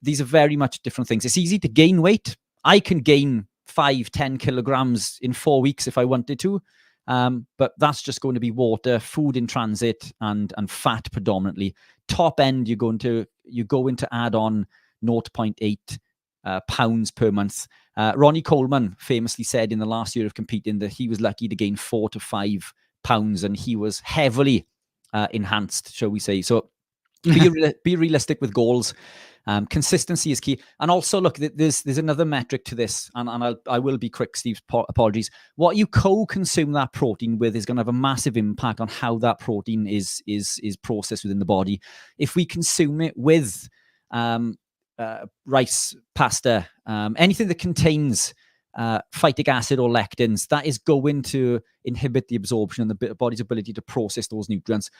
these are very much different things. It's easy to gain weight. I can gain 5-10 kilograms in 4 weeks if I wanted to. But that's just going to be water, food in transit, and fat predominantly. Top end, you're going to add on 0.8 pounds per month. Ronnie Coleman famously said in the last year of competing that he was lucky to gain 4 to 5 pounds, and he was heavily enhanced, shall we say. So be realistic with goals. Consistency is key. And also, look, there's another metric to this, and I will be quick, Steve, apologies. What you co-consume that protein with is going to have a massive impact on how that protein is processed within the body. If we consume it with rice, pasta, anything that contains phytic acid or lectins, that is going to inhibit the absorption and the body's ability to process those nutrients.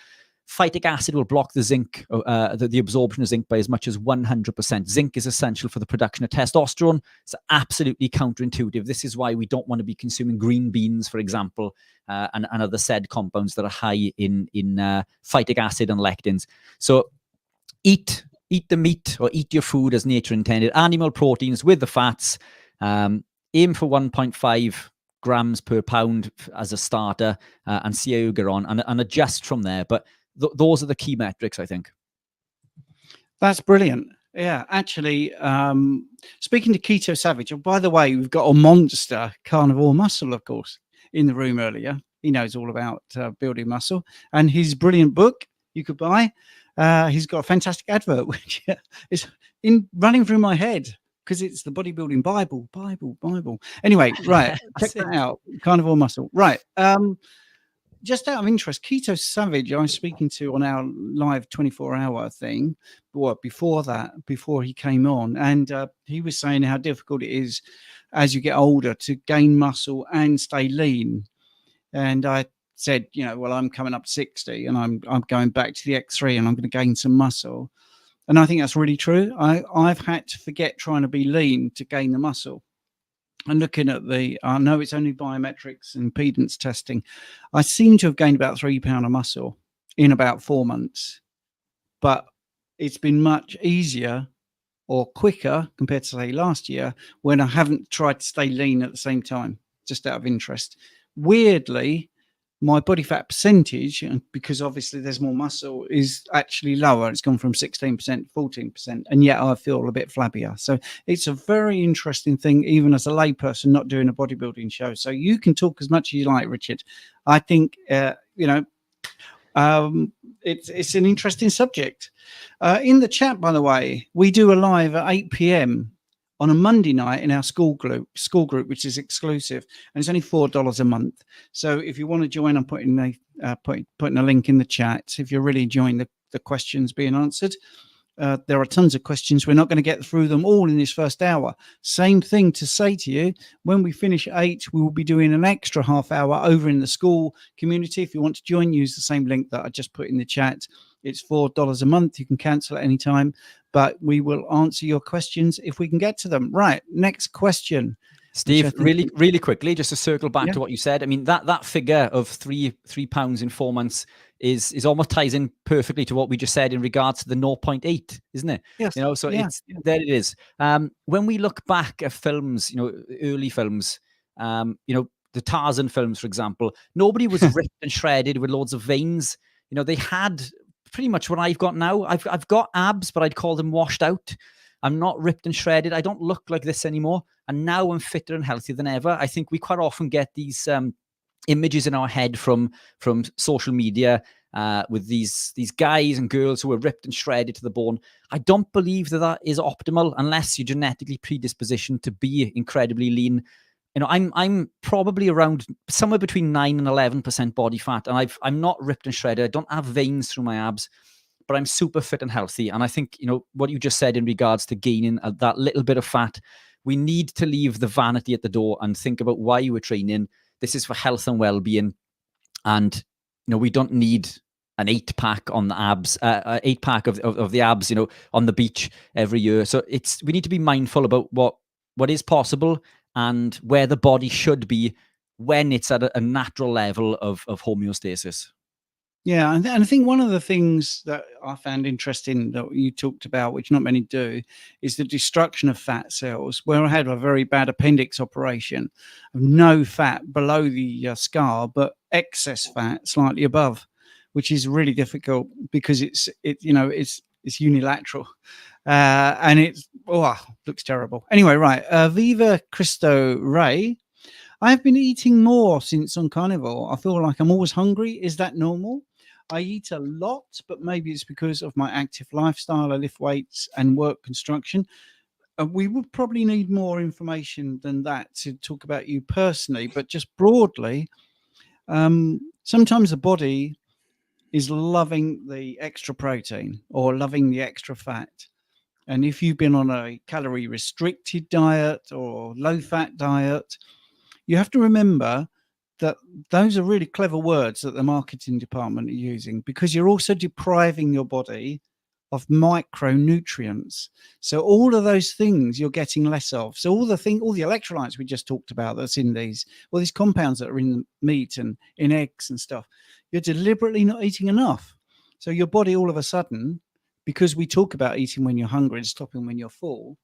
Phytic acid will block the zinc, the absorption of zinc by as much as 100%. Zinc is essential for the production of testosterone. It's absolutely counterintuitive. This is why we don't want to be consuming green beans, for example, and other said compounds that are high in phytic acid and lectins. So eat the meat, or eat your food as nature intended. Animal proteins with the fats. Aim for 1.5 grams per pound as a starter, and see how you get on, and adjust from there. But those are the key metrics, I think. That's brilliant. Yeah, actually, speaking to Keto Savage, oh, by the way, we've got a monster carnivore muscle, of course, in the room earlier. He knows all about building muscle, and his brilliant book you could buy. He's got a fantastic advert, which is running through my head, because it's the bodybuilding Bible. Anyway, right, check that out. Carnivore muscle. Right. Just out of interest, Keto Savage, I was speaking to on our live 24-hour thing, before he came on, and he was saying how difficult it is as you get older to gain muscle and stay lean. And I said, well, I'm coming up 60 and I'm going back to the X3 and I'm going to gain some muscle. And I think that's really true. I've had to forget trying to be lean to gain the muscle. And looking at I know it's only biometrics and impedance testing, I seem to have gained about 3 pounds of muscle in about 4 months. But it's been much easier or quicker compared to, say, last year, when I haven't tried to stay lean at the same time, just out of interest. Weirdly, my body fat percentage, because obviously there's more muscle, is actually lower. It's gone from 16% to 14%, and yet I feel a bit flabbier. So it's a very interesting thing, even as a layperson not doing a bodybuilding show. So you can talk as much as you like, Richard. I think it's an interesting subject. In the chat, by the way, we do a live at 8 p.m. on a Monday night in our school group, which is exclusive, and it's only $4 a month. So if you want to join, I'm putting a link in the chat. If you're really enjoying the questions being answered, there are tons of questions. We're not going to get through them all in this first hour. Same thing to say to you, when we finish at 8, we will be doing an extra half hour over in the school community. If you want to join, use the same link that I just put in the chat. It's $4 a month. You can cancel at any time, but we will answer your questions if we can get to them. Right. Next question. Steve, really quickly, just to circle back to what you said. I mean, that figure of three pounds in 4 months is almost ties in perfectly to what we just said in regards to the 0.8, isn't it? Yes. There it is. When we look back at films, early films, the Tarzan films, for example, nobody was ripped and shredded with loads of veins. They had pretty much what I've got now. I've got abs, but I'd call them washed out. I'm not ripped and shredded. I don't look like this anymore. And now I'm fitter and healthier than ever. I think we quite often get these images in our head from social media with these guys and girls who are ripped and shredded to the bone. I don't believe that is optimal unless you're genetically predispositioned to be incredibly lean. You know, I'm probably around somewhere between 9 and 11% body fat, and I'm not ripped and shredded. I don't have veins through my abs, but I'm super fit and healthy. And I think, you know, what you just said in regards to gaining that little bit of fat, we need to leave the vanity at the door and think about why you were training. This is for health and well-being, and you know, we don't need an 8-pack on the abs, 8-pack of the abs, you know, on the beach every year. So we need to be mindful about what is possible and where the body should be when it's at a natural level of homeostasis. Yeah, and I think one of the things that I found interesting that you talked about, which not many do, is the destruction of fat cells. Where I had a very bad appendix operation, no fat below the scar, but excess fat slightly above, which is really difficult because it's unilateral, and it's looks terrible. Anyway, right, Viva Cristo Ray. I've been eating more since on carnivore. I feel like I'm always hungry. Is that normal? I eat a lot, but maybe it's because of my active lifestyle. I lift weights and work construction. We would probably need more information than that to talk about you personally, but just broadly, sometimes the body is loving the extra protein or loving the extra fat. And if you've been on a calorie restricted diet or low fat diet, you have to remember that those are really clever words that the marketing department are using, because you're also depriving your body of micronutrients. So all of those things you're getting less of. So all the electrolytes we just talked about that's in these compounds that are in meat and in eggs and stuff, you're deliberately not eating enough. So your body all of a sudden, because we talk about eating when you're hungry and stopping when you're full,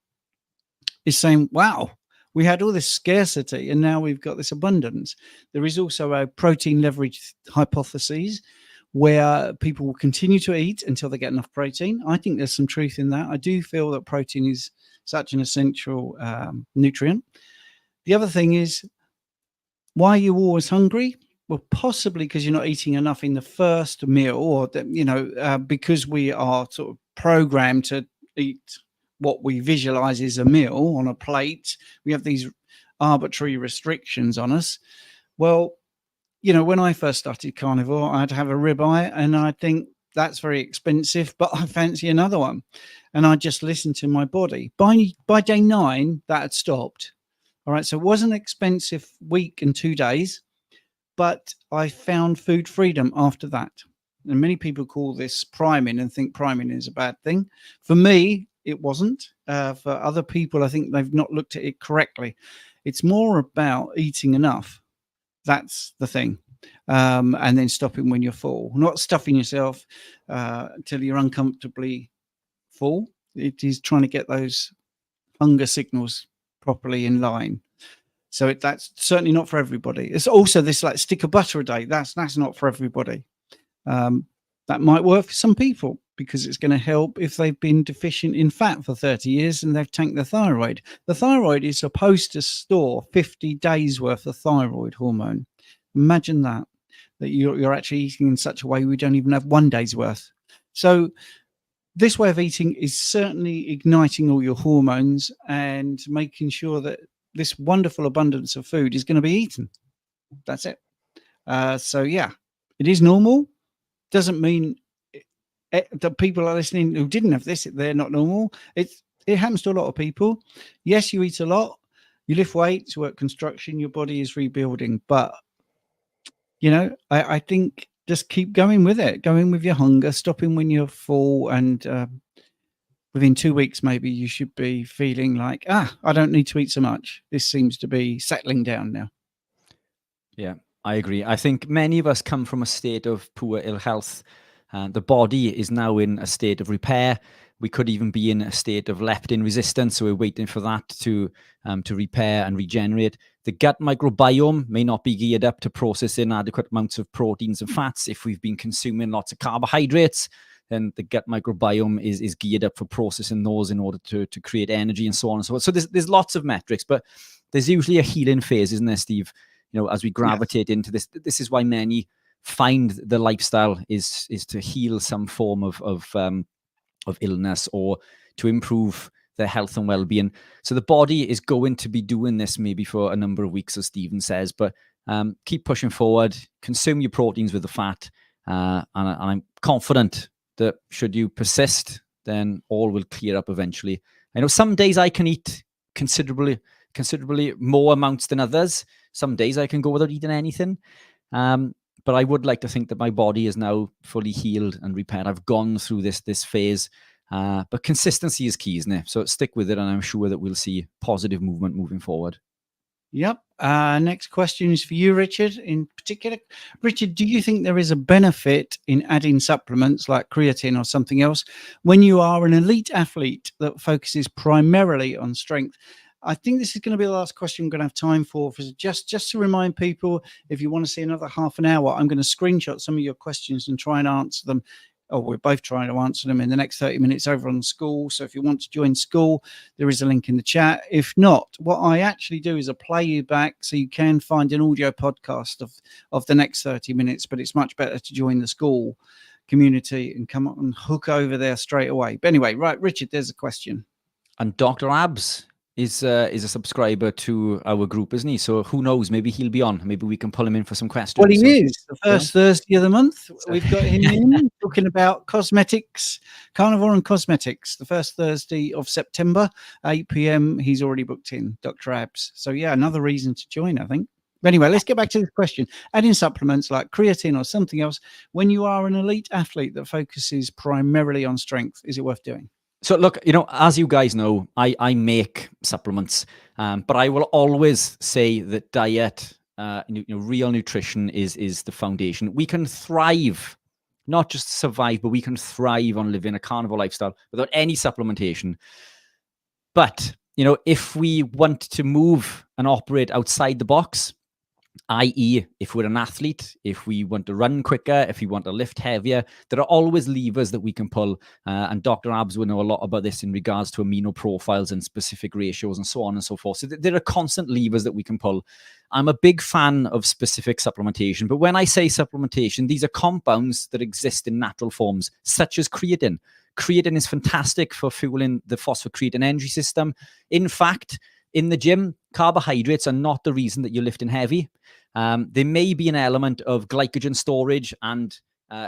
is saying, wow, we had all this scarcity and now we've got this abundance. There is also a protein leverage hypothesis where people will continue to eat until they get enough protein. I think there's some truth in that. I do feel that protein is such an essential nutrient. The other thing is, why are you always hungry? Well, possibly because you're not eating enough in the first meal, or because we are sort of programmed to eat what we visualize is a meal on a plate. We have these arbitrary restrictions on us. Well, you know, when I first started carnivore, I'd have a ribeye and I think that's very expensive, but I fancy another one. And I just listened to my body. By day 9, that had stopped. All right. So it was an expensive week and 2 days, but I found food freedom after that. And many people call this priming and think priming is a bad thing. For me, it wasn't. For other people, I think they've not looked at it correctly. It's more about eating enough. That's the thing. And then stopping when you're full, not stuffing yourself till you're uncomfortably full. It is trying to get those hunger signals properly in line. So that's certainly not for everybody. It's also this like stick of butter a day. That's not for everybody. That might work for some people because it's going to help if they've been deficient in fat for 30 years and they've tanked the thyroid. The thyroid is supposed to store 50 days worth of thyroid hormone. Imagine that you're actually eating in such a way we don't even have 1 day's worth. So this way of eating is certainly igniting all your hormones and making sure that this wonderful abundance of food is going to be eaten. That's it. So yeah, it is normal. Doesn't mean that people are listening who didn't have this, they're not normal. It happens to a lot of people. Yes, you eat a lot, you lift weights, work construction, your body is rebuilding. But, you know, I think just keep going with it, going with your hunger, stopping when you're full. And within 2 weeks, maybe you should be feeling like, I don't need to eat so much. This seems to be settling down now. Yeah, I agree. I think many of us come from a state of poor ill health. The body is now in a state of repair. We could even be in a state of leptin resistance, so we're waiting for that to repair and regenerate. The gut microbiome may not be geared up to processing adequate amounts of proteins and fats if we've been consuming lots of carbohydrates. then the gut microbiome is geared up for processing those in order to create energy and so on and so on. So there's lots of metrics, but there's usually a healing phase, isn't there, Steve? As we gravitate into this. This is why many find the lifestyle is to heal some form of illness or to improve their health and well-being. So the body is going to be doing this maybe for a number of weeks, as Stephen says, but keep pushing forward, consume your proteins with the fat, and I'm confident that should you persist, then all will clear up eventually. I know some days I can eat considerably more amounts than others. Some days I can go without eating anything. But I would like to think that my body is now fully healed and repaired. I've gone through this phase, but consistency is key, isn't it? So stick with it, and I'm sure that we'll see positive movement moving forward. Yep. Next question is for you, Richard, in particular. Richard, do you think there is a benefit in adding supplements like creatine or something else when you are an elite athlete that focuses primarily on strength? I think this is going to be the last question I'm going to have time for just to remind people, if you want to see another half an hour, I'm going to screenshot some of your questions and try and answer them. Oh, we're both trying to answer them in the next 30 minutes over on School. So if you want to join School, there is a link in the chat. If not, what I actually do is I play you back so you can find an audio podcast of the next 30 minutes, but it's much better to join the School community and come up and hook over there straight away. But anyway, right, Richard, there's a question. And Dr. Abs is a subscriber to our group, isn't he? So who knows? Maybe he'll be on. Maybe we can pull him in for some questions. Well, he is. The first Thursday of the month, we've got him in talking about cosmetics, carnivore and cosmetics. The first Thursday of September, 8 p.m. He's already booked in, Dr. Abs. So yeah, another reason to join, I think. But anyway, let's get back to this question. Adding supplements like creatine or something else when you are an elite athlete that focuses primarily on strength, is it worth doing? So look, as you guys know, I make supplements, but I will always say that diet, real nutrition is the foundation. We can thrive, not just survive, but we can thrive on living a carnivore lifestyle without any supplementation. But, if we want to move and operate outside the box, i.e. if we're an athlete, if we want to run quicker, if we want to lift heavier, there are always levers that we can pull. And Dr. Abs will know a lot about this in regards to amino profiles and specific ratios and so on and so forth. So there are constant levers that we can pull. I'm a big fan of specific supplementation, but when I say supplementation, these are compounds that exist in natural forms, such as creatine. Creatine is fantastic for fueling the phosphocreatine energy system. In fact, in the gym, carbohydrates are not the reason that you're lifting heavy. There may be an element of glycogen storage and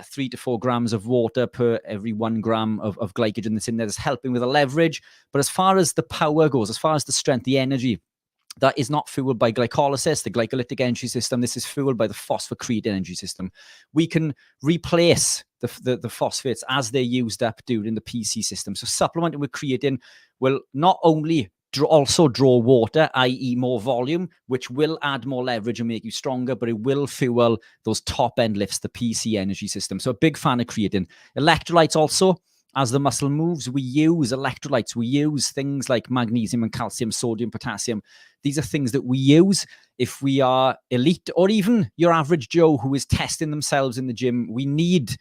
3 to 4 grams of water per every 1 gram of glycogen that's in there that's helping with the leverage. But as far as the power goes, as far as the strength, the energy, that is not fueled by glycolysis, the glycolytic energy system. This is fueled by the phosphocreatine energy system. We can replace the phosphates as they're used up during the PC system. So supplementing with creatine will not only also draw water, i.e. more volume, which will add more leverage and make you stronger, but it will fuel those top end lifts, the PC energy system. So a big fan of creatine. Electrolytes also, as the muscle moves, we use electrolytes. We use things like magnesium and calcium, sodium, potassium. These are things that we use if we are elite, or even your average Joe who is testing themselves in the gym. We need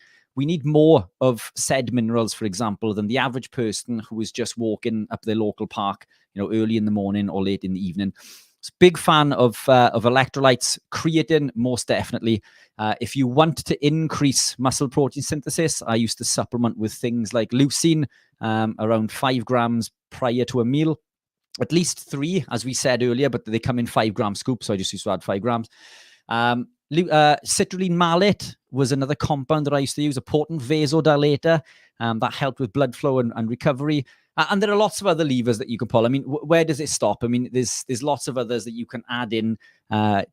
more of said minerals, for example, than the average person who is just walking up their local park, early in the morning or late in the evening. So big fan of electrolytes, creatine, most definitely. If you want to increase muscle protein synthesis, I used to supplement with things like leucine, around 5 grams prior to a meal. At least 3, as we said earlier, but they come in 5-gram scoops, so I just used to add 5 grams. Citrulline malate was another compound that I used to use, a potent vasodilator that helped with blood flow and recovery. And there are lots of other levers that you can pull. I mean, where does it stop? I mean, there's lots of others that you can add in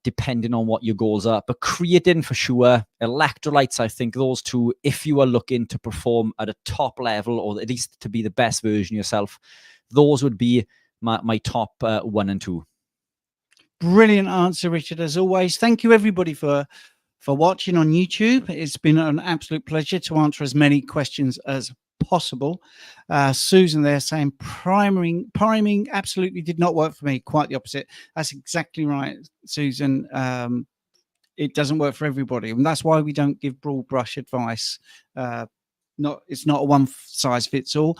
depending on what your goals are. But creatine for sure, electrolytes, I think those two, if you are looking to perform at a top level or at least to be the best version of yourself, those would be my top 1 and 2. Brilliant answer, Richard, as always. Thank you, everybody, for watching on YouTube. It's been an absolute pleasure to answer as many questions as possible. Susan there saying priming absolutely did not work for me. Quite the opposite. That's exactly right, Susan. It doesn't work for everybody, and that's why we don't give broad brush advice. it's not a one size fits all.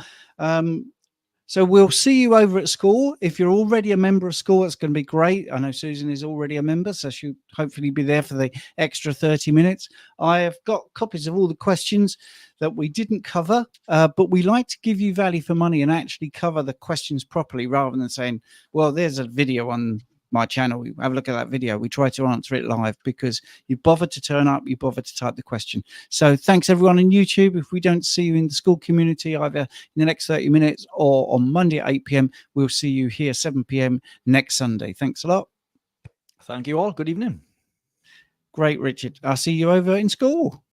So we'll see you over at school. If you're already a member of school, it's going to be great. I know Susan is already a member, so she'll hopefully be there for the extra 30 minutes. I have got copies of all the questions that we didn't cover, but we like to give you value for money and actually cover the questions properly rather than saying, well, there's a video on my channel, have a look at that video. We try to answer it live because you bothered to turn up, you bothered to type the question. So thanks everyone on YouTube. If we don't see you in the school community either in the next 30 minutes or on Monday at 8 p.m, we'll see you here 7 p.m. next Sunday. Thanks a lot. Thank you all. Good evening. Great, Richard. I'll see you over in school.